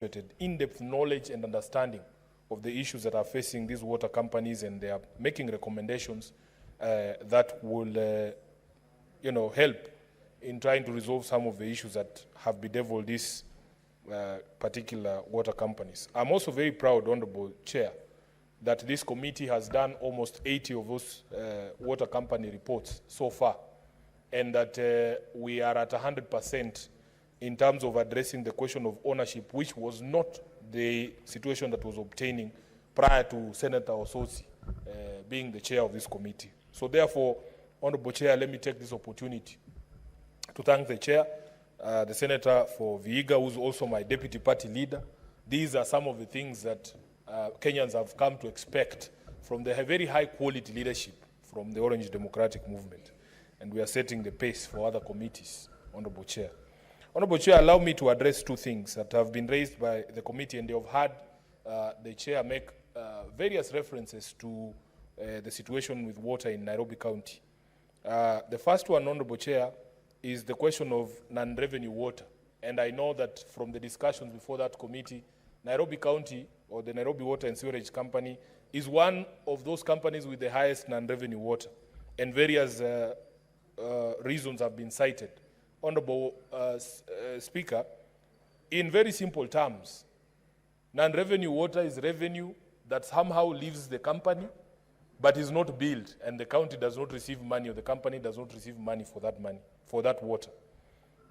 in-depth knowledge and understanding of the issues that are facing these water companies, and they are making recommendations that will, help in trying to resolve some of the issues that have bedeviled these particular water companies. I'm also very proud, Honorable Chair, that this committee has done almost 80 of those water company reports so far, and that we are at 100% in terms of addressing the question of ownership, which was not the situation that was obtaining prior to Senator Osotsi being the chair of this committee. So therefore, Honorable Chair, let me take this opportunity to thank the chair, the Senator for Vihiga, who's also my deputy party leader. These are some of the things that Kenyans have come to expect from the very high quality leadership from the Orange Democratic Movement. And we are setting the pace for other committees, Honorable Chair. Honorable Chair, allow me to address two things that have been raised by the committee, and they have had the chair make various references to the situation with water in Nairobi County. The first one, Honorable Chair, is the question of non-revenue water. And I know that from the discussions before that committee, Nairobi County, or the Nairobi Water and Sewerage Company, is one of those companies with the highest non-revenue water. And various reasons have been cited. Honorable Speaker, in very simple terms, non-revenue water is revenue that somehow leaves the company but is not billed, and the county does not receive money, or the company does not receive money, for that water.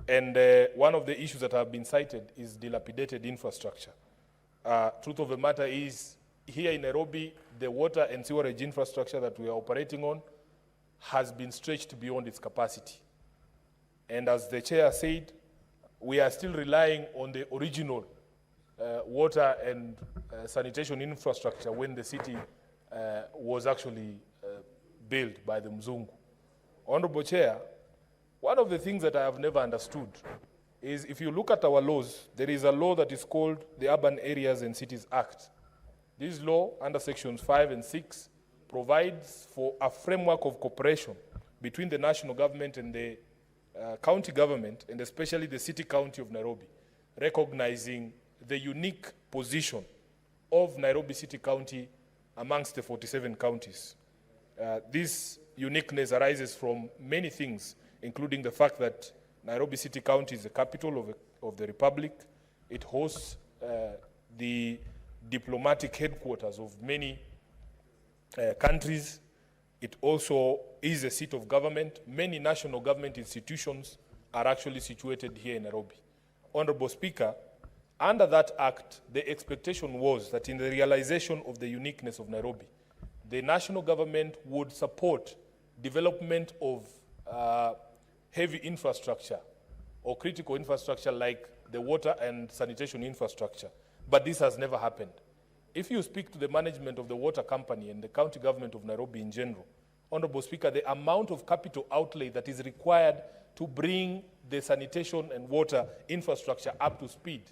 And one of the issues that have been cited is dilapidated infrastructure. Truth of the matter is, here in Nairobi, the water and sewerage infrastructure that we are operating on has been stretched beyond its capacity. And as the chair said, we are still relying on the original water and sanitation infrastructure when the city was actually built by the Mzungu. Honorable Chair, one of the things that I have never understood is, if you look at our laws, there is a law that is called the Urban Areas and Cities Act. This law, under sections 5 and 6, provides for a framework of cooperation between the national government and the county government, and especially the city county of Nairobi, recognizing the unique position of Nairobi City County amongst the 47 counties. This uniqueness arises from many things, including the fact that Nairobi City County is the capital of the Republic. It hosts the diplomatic headquarters of many countries. It also is a seat of government. Many national government institutions are actually situated here in Nairobi. Honorable Speaker, under that act, the expectation was that in the realization of the uniqueness of Nairobi, the national government would support development of heavy infrastructure or critical infrastructure like the water and sanitation infrastructure. But this has never happened. If you speak to the management of the water company and the county government of Nairobi in general, Honorable Speaker, the amount of capital outlay that is required to bring the sanitation and water infrastructure up to speed,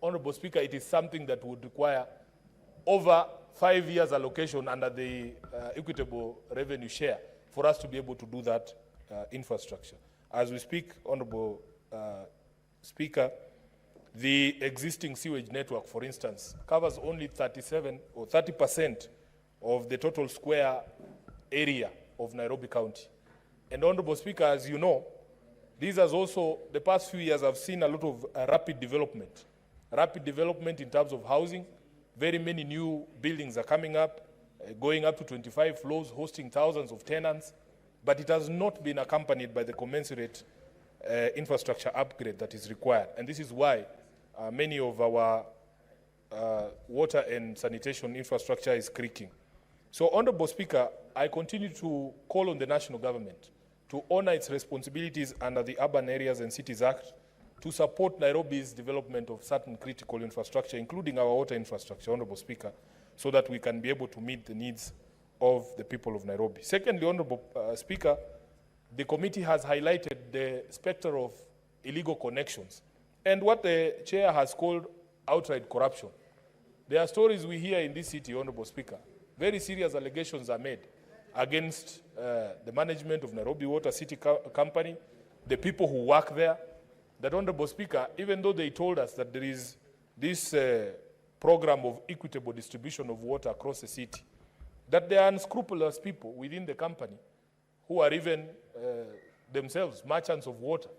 Honorable Speaker, it is something that would require over 5 years allocation under the equitable revenue share for us to be able to do that infrastructure. As we speak, Honorable Speaker, the existing sewage network, for instance, covers only 37 or 30% of the total square area of Nairobi County. And Honorable Speaker, as you know, these has also, the past few years, have seen a lot of rapid development. Rapid development in terms of housing. Very many new buildings are coming up, going up to 25 floors, hosting thousands of tenants, but it has not been accompanied by the commensurate infrastructure upgrade that is required. And this is why many of our water and sanitation infrastructure is creaking. So, Honorable Speaker, I continue to call on the national government to honor its responsibilities under the Urban Areas and Cities Act to support Nairobi's development of certain critical infrastructure, including our water infrastructure, Honorable Speaker, so that we can be able to meet the needs of the people of Nairobi. Secondly, Honorable Speaker, the committee has highlighted the specter of illegal connections and what the chair has called outright corruption. There are stories we hear in this city, Honorable Speaker. Very serious allegations are made against the management of Nairobi Water City Company, the people who work there, that, Honorable Speaker, even though they told us that there is this program of equitable distribution of water across the city, that there are unscrupulous people within the company who are even themselves merchants of water,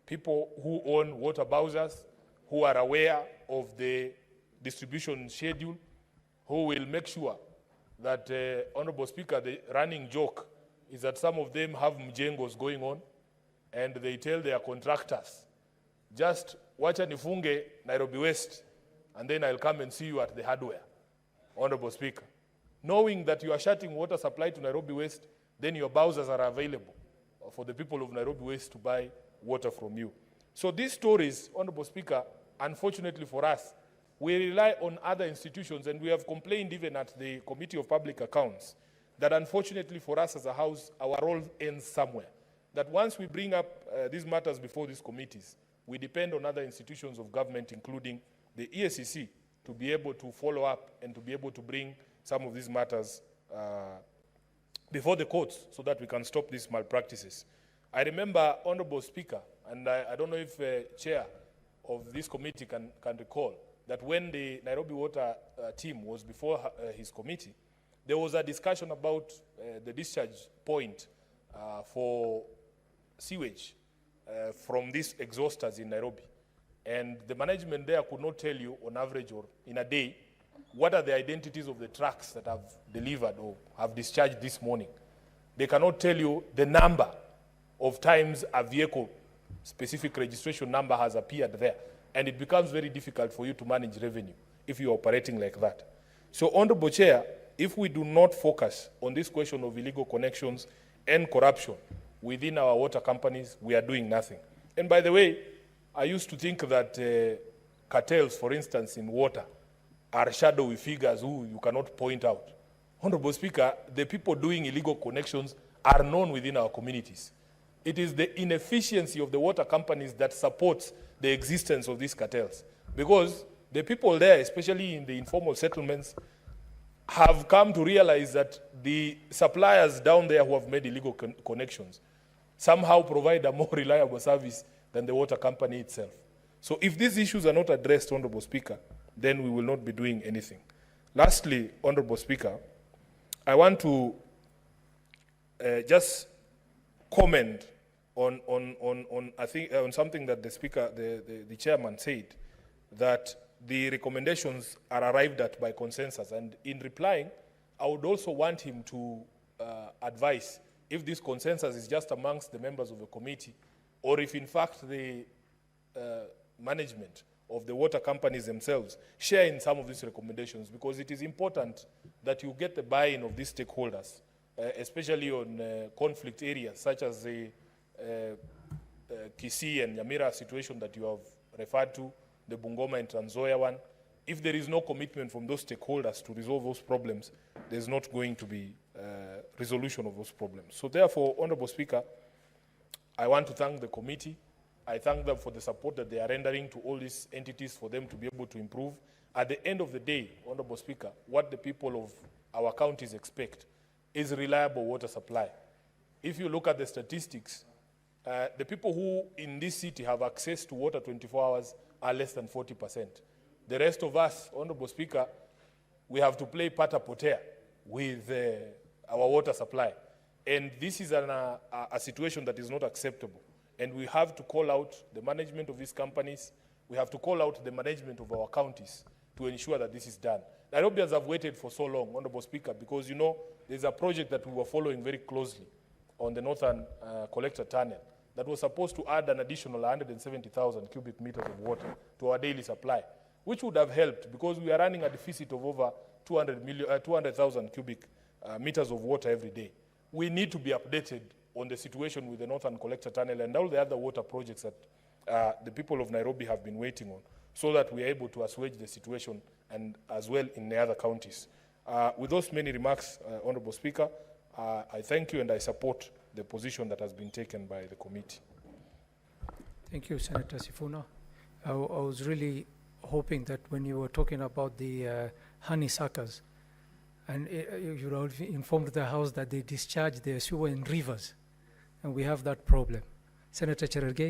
people who own water bowsers, who are aware of the distribution schedule, who will make sure that, Honorable Speaker, the running joke is that some of them have mjengos going on and they tell their contractors, just wacha nifunge Nairobi West and then I'll come and see you at the hardware, Honorable Speaker. Knowing that you are shutting water supply to Nairobi West, then your bowsers are available for the people of Nairobi West to buy water from you. So these stories, Honorable Speaker, unfortunately for us, we rely on other institutions, and we have complained even at the Committee of Public Accounts that unfortunately for us as a House, our role ends somewhere. That once we bring up these matters before these committees, we depend on other institutions of government, including the EACC, to be able to follow up and to be able to bring some of these matters before the courts so that we can stop these malpractices. I remember, Honorable Speaker, and I don't know if Chair of this committee can recall, that when the Nairobi Water team was before his committee, there was a discussion about the discharge point for sewage from these exhausters in Nairobi. And the management there could not tell you on average or in a day what are the identities of the trucks that have delivered or have discharged this morning. They cannot tell you the number of times a vehicle specific registration number has appeared there. And it becomes very difficult for you to manage revenue if you're operating like that. So, Honorable Chair, if we do not focus on this question of illegal connections and corruption within our water companies, we are doing nothing. And by the way, I used to think that cartels, for instance, in water, are shadowy figures who you cannot point out. Honorable Speaker, the people doing illegal connections are known within our communities. It is the inefficiency of the water companies that supports the existence of these cartels. Because the people there, especially in the informal settlements, have come to realize that the suppliers down there who have made illegal connections somehow provide a more reliable service than the water company itself. So if these issues are not addressed, Honorable Speaker, then we will not be doing anything. Lastly, Honorable Speaker, I want to just comment on something that the Speaker, the Chairman said, that the recommendations are arrived at by consensus. And in replying, I would also want him to advise if this consensus is just amongst the members of the committee, or if in fact the management of the water companies themselves share in some of these recommendations, because it is important that you get the buy-in of these stakeholders, especially on conflict areas such as the Kisii and Nyamira situation that you have referred to, the Bungoma and Trans Nzoia one. If there is no commitment from those stakeholders to resolve those problems, there's not going to be resolution of those problems. So therefore, Honorable Speaker, I want to thank the committee. I thank them for the support that they are rendering to all these entities for them to be able to improve. At the end of the day, Honorable Speaker, what the people of our counties expect is reliable water supply. If you look at the statistics, the people who in this city have access to water 24 hours are less than 40%. The rest of us, Honorable Speaker, we have to play pata potea with our water supply. And this is a situation that is not acceptable. And we have to call out the management of these companies. We have to call out the management of our counties to ensure that this is done. Nairobians have waited for so long, Honorable Speaker, because, you know, there's a project that we were following very closely on the Northern Collector Tunnel that was supposed to add an additional 170,000 cubic meters of water to our daily supply, which would have helped because we are running a deficit of over 200,000 cubic meters of water every day. We need to be updated on the situation with the Northern Collector Tunnel and all the other water projects that the people of Nairobi have been waiting on, so that we are able to assuage the situation and as well in the other counties. With those many remarks, Honorable Speaker, I thank you and I support the position that has been taken by the committee. Thank you, Senator Sifuna. I was really hoping that when you were talking about the Hon Sakaja, and you have informed the House that they discharge their sewer in rivers, and we have that problem. Senator Cherargei.